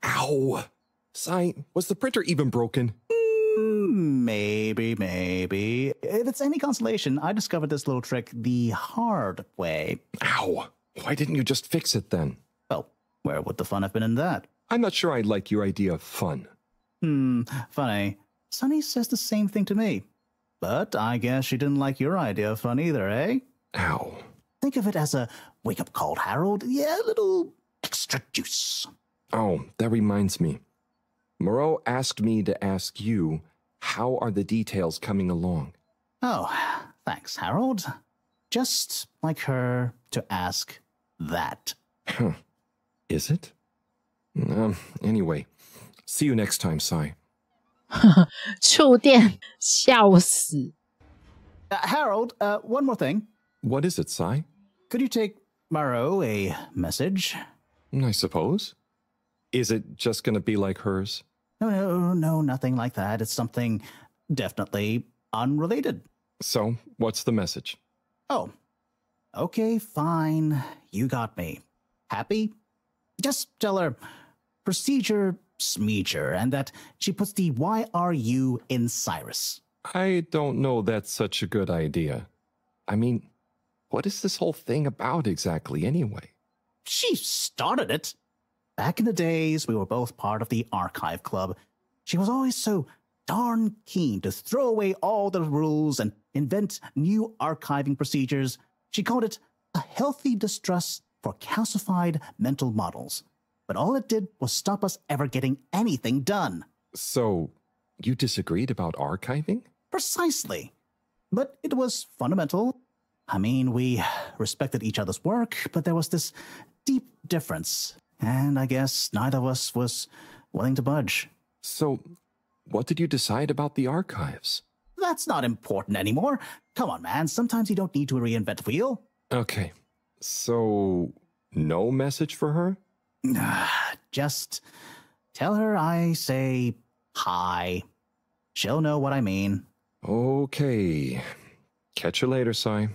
Ow! Sai, was the printer even broken? Maybe. If it's any consolation, I discovered this little trick the hard way. Ow! Why didn't you just fix it then? Well, where would the fun have been in that? I'm not sure I like your idea of fun. Funny. Sunny says the same thing to me. But I guess she didn't like your idea of fun either, eh? Ow. Think of it as a wake-up call, Harold. Yeah, a little extra juice. Oh, that reminds me. Moreau asked me to ask you, how are the details coming along? Oh, thanks, Harold. Just like her to ask that. Huh. Is it? Anyway, see you next time, Sai. 触电，笑死。Harold, one more thing. What is it, Sai? Could you take Moreau a message? I suppose. Is it just going to be like hers? No, nothing like that. It's something definitely unrelated. So, what's the message? Oh, okay, fine. You got me. Happy? Just tell her procedure smeecher and that she puts the YRU in Cyrus. I don't know that's such a good idea. I mean, what is this whole thing about exactly anyway? She started it. Back in the days, we were both part of the archive club. She was always so darn keen to throw away all the rules and invent new archiving procedures. She called it a healthy distrust for calcified mental models. But all it did was stop us ever getting anything done. So, you disagreed about archiving? Precisely. But it was fundamental. I mean, we respected each other's work, but there was this deep difference. And I guess neither of us was willing to budge. So, what did you decide about the archives? That's not important anymore. Come on, man. Sometimes you don't need to reinvent the wheel. Okay. So, no message for her? Just tell her I say hi. She'll know what I mean. Okay. Catch you later, Sai.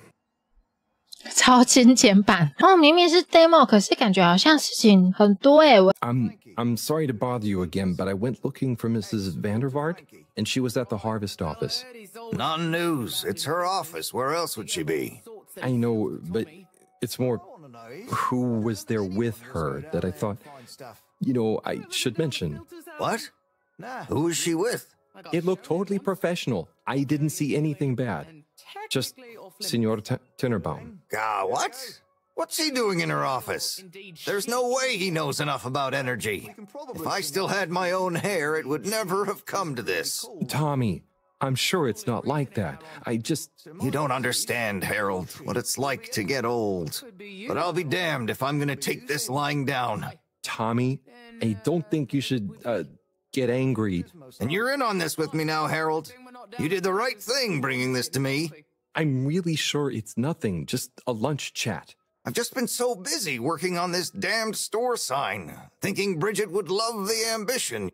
超精简版，明明是 demo， 可是感觉好像事情很多欸。I'm sorry to bother you again, but I went looking for Mrs. Vandervaart, and she was at the harvest office. Non-news. It's her office. Where else would she be? I know, but it's more who was there with her that I thought, I should mention. What? Who was she with? It looked totally professional. I didn't see anything bad. Just Senor Tenenbaum. What? What's he doing in her office? There's no way he knows enough about energy. If I still had my own hair, it would never have come to this. Tommy, I'm sure it's not like that. You don't understand, Harold, what it's like to get old. But I'll be damned if I'm gonna take this lying down. Tommy, I don't think you should, get angry. And you're in on this with me now, Harold. You did the right thing bringing this to me. I'm really sure it's nothing, just a lunch chat. I've just been so busy working on this damned store sign, thinking Bridget would love the ambition,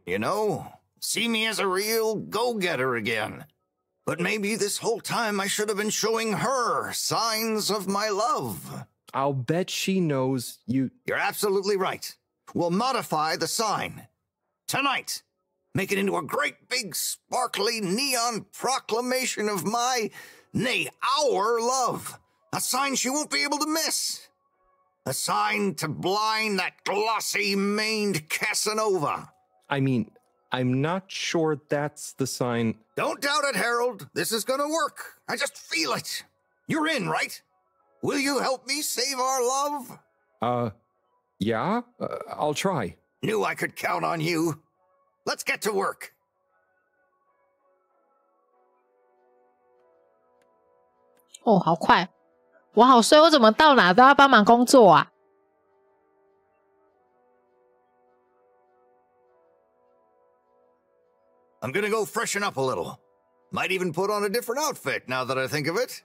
see me as a real go-getter again. But maybe this whole time I should have been showing her signs of my love. I'll bet she knows you... You're absolutely right. We'll modify the sign. Tonight. Make it into a great big sparkly neon proclamation of my nay, our love. A sign she won't be able to miss. A sign to blind that glossy-maned Casanova. I mean, I'm not sure that's the sign. Don't doubt it, Harold. This is gonna work. I just feel it. You're in, right? Will you help me save our love? Yeah, I'll try. Knew I could count on you. Let's get to work. 哦，好快！我好衰，我怎么到哪都要帮忙工作啊？ I'm gonna go freshen up a little. Might even put on a different outfit now that I think of it.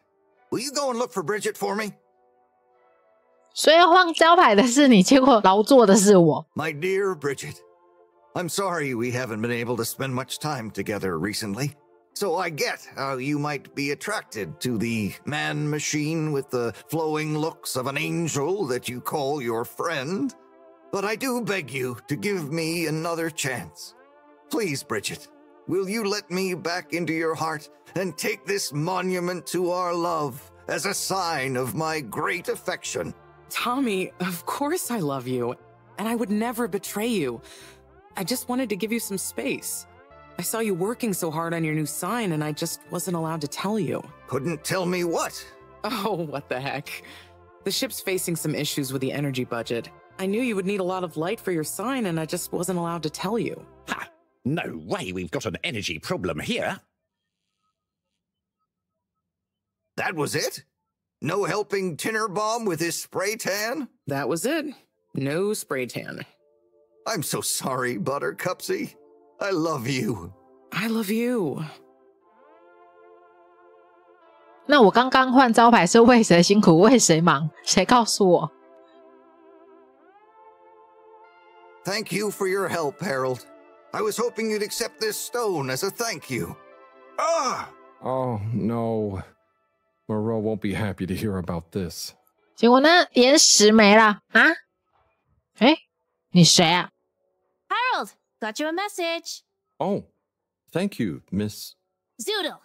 Will you go and look for Bridget for me? 所以换招牌的是你，结果劳作的是我。 My dear Bridget, I'm sorry we haven't been able to spend much time together recently. So I get how you might be attracted to the man-machine with the flowing looks of an angel that you call your friend. But I do beg you to give me another chance. Please, Bridget, will you let me back into your heart and take this monument to our love as a sign of my great affection? Tommy, of course I love you, and I would never betray you. I just wanted to give you some space. I saw you working so hard on your new sign, and I just wasn't allowed to tell you. Couldn't tell me what? Oh, what the heck. The ship's facing some issues with the energy budget. I knew you would need a lot of light for your sign, and I just wasn't allowed to tell you. Ha! No way we've got an energy problem here. That was it? No helping Tinnerbomb with his spray tan? That was it. No spray tan. I'm so sorry, Buttercupsy. I love you. I love you. 那我刚刚换招牌是为谁辛苦为谁忙？谁告诉我？ Thank you for your help, Harold. I was hoping you'd accept this stone as a thank you. Ah! Oh, no. Moreau won't be happy to hear about this. 结果呢，岩石没了啊？哎，你谁啊 ？Harold, got you a message. Oh, thank you, Miss... Zoodle,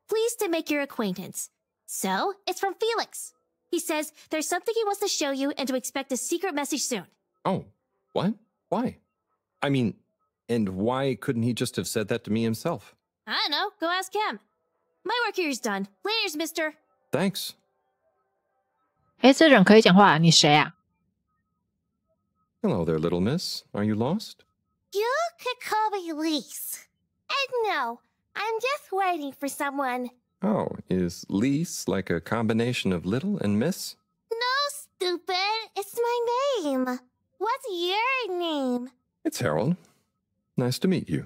pleased to make your acquaintance. So, it's from Felix. He says there's something he wants to show you and to expect a secret message soon. Oh, what? Why? I mean, and why couldn't he just have said that to me himself? I don't know. Go ask him. My work here is done. Laters, mister. Thanks. 哎，这人可以讲话，你谁啊 Hello there, little miss. Are you lost? You could call me Lise. And no, I'm just waiting for someone. Oh, is Lise like a combination of little and miss? No, stupid. It's my name. What's your name? It's Harold. Nice to meet you.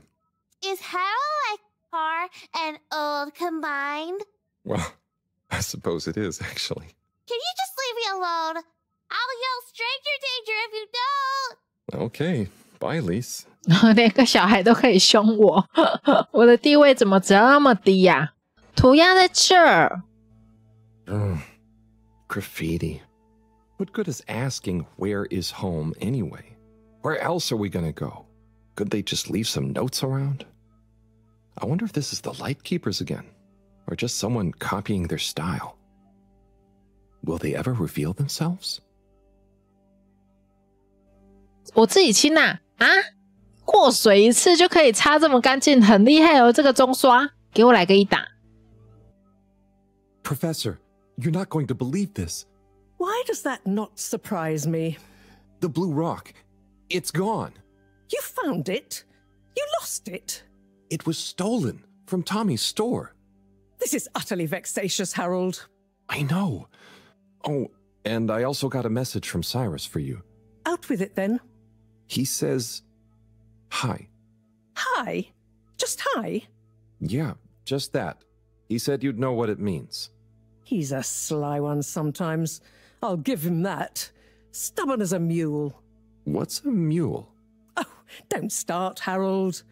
Is Harold like car and old combined? Well, I suppose it is, actually. Can you just leave me alone? I'll yell stranger danger if you don't. Okay, bye, Lise. 连个小孩都可以凶我，我的地位怎么这么低呀、涂鸦在这儿。Graffiti. What good is asking where is home anyway? Where else are we gonna go? Could they just leave some notes around? I wonder if this is the Lightkeepers again, or just someone copying their style. Will they ever reveal themselves? 我自己亲呐啊！过水一次就可以擦这么干净，很厉害哦！这个中刷，给我来个一打。Professor, you're not going to believe this. Why does that not surprise me? The blue rock. It's gone. You found it? You lost it? It was stolen from Tommy's store. This is utterly vexatious, Harold. I know. Oh, and I also got a message from Cyrus for you. Out with it, then. He says, hi. Hi? Just hi? Yeah, just that. He said you'd know what it means. He's a sly one sometimes. I'll give him that. Stubborn as a mule. What's a mule? Oh, don't start, Harold.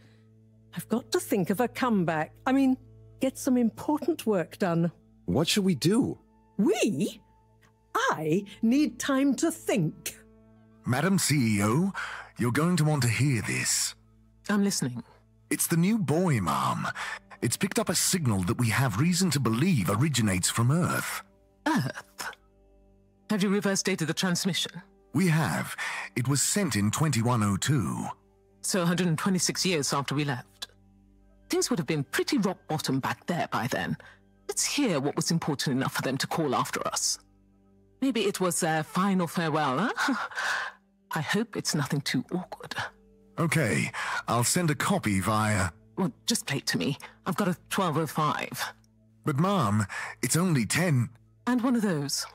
I've got to think of a comeback. I mean, get some important work done. What should we do? We? I need time to think. Madam CEO, you're going to want to hear this. I'm listening. It's the new boy, Mom. It's picked up a signal that we have reason to believe originates from Earth. Earth? Have you reverse dated the transmission? We have. It was sent in 2102. So 126 years after we left. Things would have been pretty rock bottom back there by then. Let's hear what was important enough for them to call after us. Maybe it was their final farewell, huh? I hope it's nothing too awkward. Okay, I'll send a copy via... Well, just play it to me. I've got a 1205. But Mom, it's only 10... And one of those.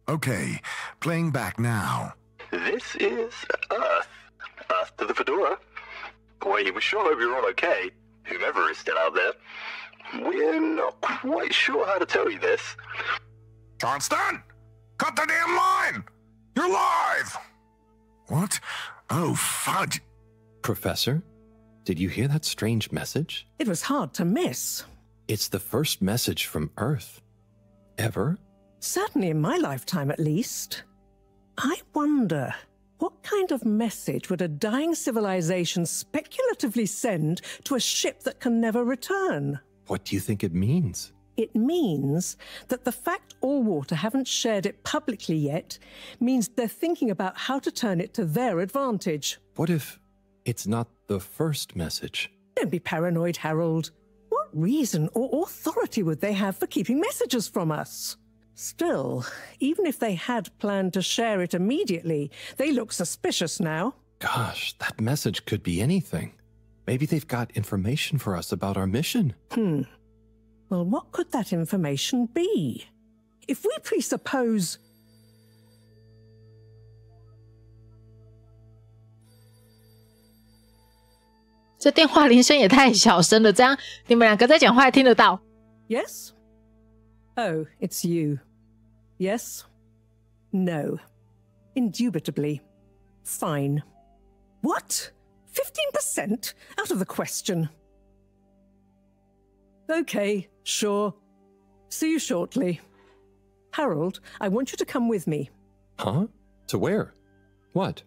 Okay, playing back now. This is Earth. Earth to the Fedora. We sure hope you're all okay, whomever is still out there. We're not quite sure how to tell you this. Johnston! Cut the damn line! You're live! What? Oh, fudge. Professor, did you hear that strange message? It was hard to miss. It's the first message from Earth. Ever? Certainly in my lifetime, at least. I wonder, what kind of message would a dying civilization speculatively send to a ship that can never return? What do you think it means? It means that the fact Allwater haven't shared it publicly yet means they're thinking about how to turn it to their advantage. What if it's not the first message? Don't be paranoid, Harold. What reason or authority would they have for keeping messages from us? Still, even if they had planned to share it immediately, they look suspicious now. Gosh, that message could be anything. Maybe they've got information for us about our mission. Well, what could that information be? If we presuppose...这电话铃声也太小声了，这样你们两个在讲话还听得到。Yes? Oh, it's you. Yes? No. Indubitably. Fine. What? 15%? Out of the question. Okay, sure. See you shortly. Harold, I want you to come with me. Huh? To where? What?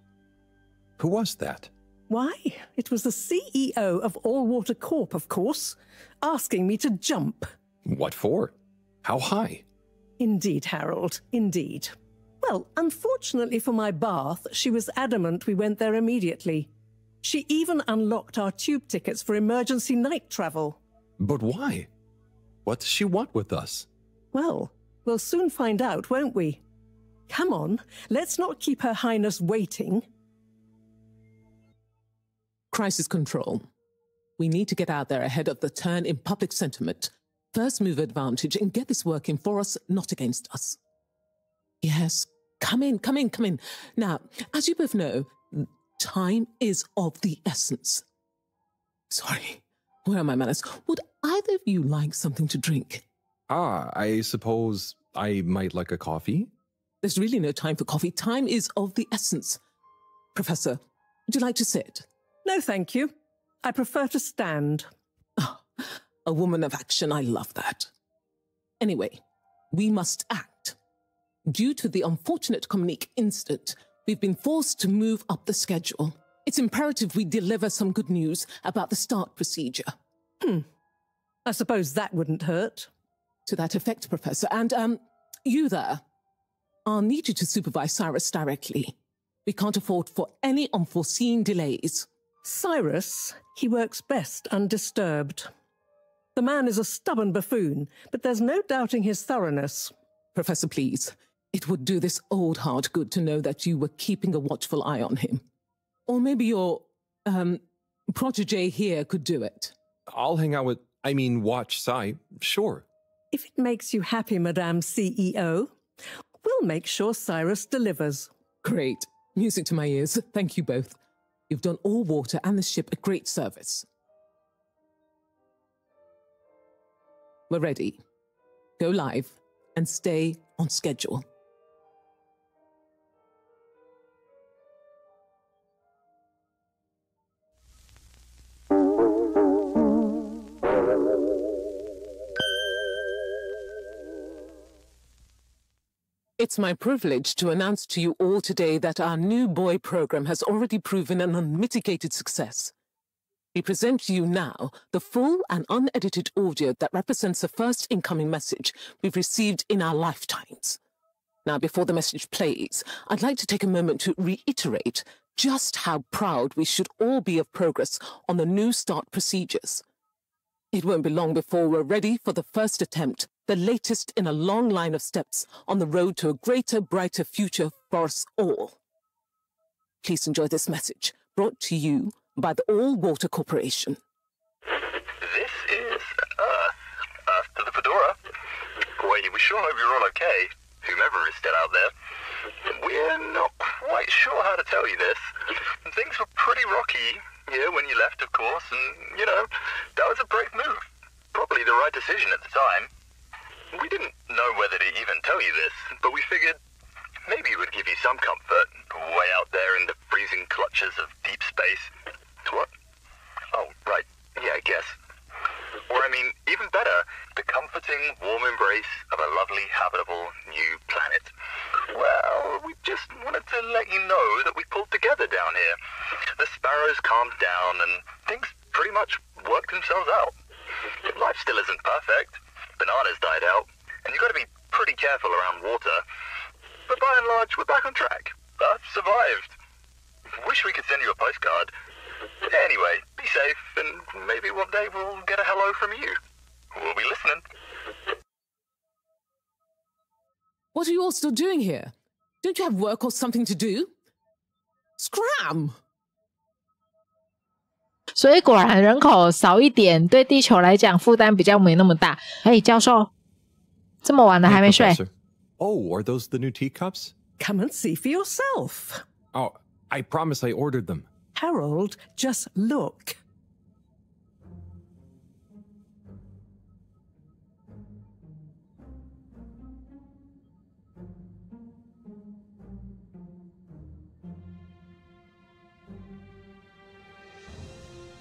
Who was that? Why, it was the CEO of Allwater Corp, of course, asking me to jump. What for? How high? Indeed, Harold, indeed. Well, unfortunately for my bath, she was adamant we went there immediately. She even unlocked our tube tickets for emergency night travel. But why? What does she want with us? Well, we'll soon find out, won't we? Come on, let's not keep Her Highness waiting. Crisis control. We need to get out there ahead of the turn in public sentiment. First move advantage and get this working for us, not against us. Yes, come in. Now, as you both know, time is of the essence. Sorry, where are my manners? Would either of you like something to drink? I suppose I might like a coffee. There's really no time for coffee. Time is of the essence. Professor, would you like to sit? No, thank you. I prefer to stand. Oh, a woman of action, I love that. Anyway, we must act. Due to the unfortunate Communique incident, we've been forced to move up the schedule. It's imperative we deliver some good news about the start procedure. I suppose that wouldn't hurt. To that effect, Professor. And, you there. I'll need you to supervise Cyrus directly. We can't afford for any unforeseen delays. Cyrus, he works best undisturbed. The man is a stubborn buffoon, but there's no doubting his thoroughness. Professor, please. It would do this old heart good to know that you were keeping a watchful eye on him. Or maybe your, protege here could do it. I'll hang out with, watch Cy, sure. If it makes you happy, Madame CEO, we'll make sure Cyrus delivers. Great. Music to my ears. Thank you both. You've done Allwater and the ship a great service. We're ready. Go live and stay on schedule. It's my privilege to announce to you all today that our new boy program has already proven an unmitigated success. We present to you now the full and unedited audio that represents the first incoming message we've received in our lifetimes. Now, before the message plays, I'd like to take a moment to reiterate just how proud we should all be of progress on the New START procedures. It won't be long before we're ready for the first attempt, the latest in a long line of steps on the road to a greater, brighter future for us all. Please enjoy this message, brought to you by the All Water Corporation. This is Earth. Earth to the Fedora. We sure hope you're all okay, whomever is still out there. We're not quite sure how to tell you this. Things were pretty rocky here when you left, of course, and, you know, that was a brave move. Probably the right decision at the time. We didn't know whether to even tell you this, but we figured maybe it would give you some comfort, way out there in the freezing clutches of deep space. What? Oh, right. Yeah, I guess. Or, I mean, even better, the comforting, warm embrace of a lovely, habitable new planet. Well, we just wanted to let you know that we pulled together down here. The sparrows calmed down and things pretty much worked themselves out. Life still isn't perfect. Bananas died out, and you've got to be pretty careful around water. But by and large, we're back on track. Earth survived. Wish we could send you a postcard. Anyway, be safe, and maybe one day we'll get a hello from you. We'll be listening. What are you all still doing here? Don't you have work or something to do? Scram! 所以果然人口少一点，对地球来讲负担比较没那么大。嘿，教授，这么晚了还没睡？ Oh, are those the new teacups? Come and see for yourself. Oh, I promise I ordered them. Harold, just look.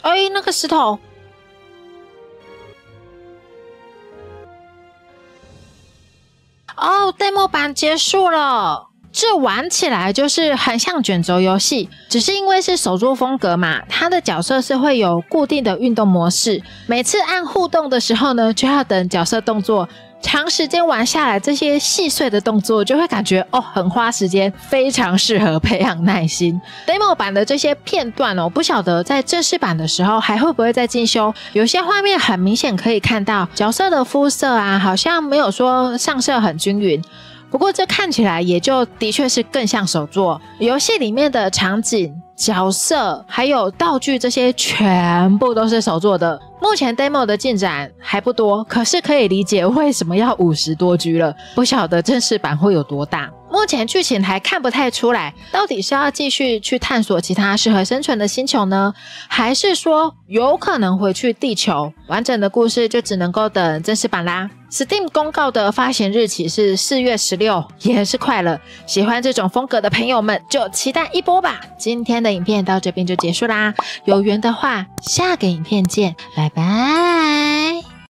哎，那个石头。哦 ，demo 版结束了。这玩起来就是很像卷轴游戏，只是因为是手作风格嘛，它的角色是会有固定的运动模式，每次按互动的时候呢，就要等角色动作。长时间玩下来，这些细碎的动作就会感觉很花时间，非常适合培养耐心。demo 版的这些片段不晓得在正式版的时候还会不会再进修。有些画面很明显可以看到角色的肤色啊，好像没有说上色很均匀。不过这看起来也就的确是更像手作。游戏里面的场景、角色还有道具这些全部都是手作的。目前 demo 的进展还不多，可是可以理解为什么要50多 G 了，不晓得正式版会有多大。目前剧情还看不太出来，到底是要继续去探索其他适合生存的星球呢，还是说有可能回去地球？完整的故事就只能够等正式版啦。Steam 公告的发行日期是4月16，也是快了。喜欢这种风格的朋友们就期待一波吧。今天的影片到这边就结束啦，有缘的话下个影片见，拜拜。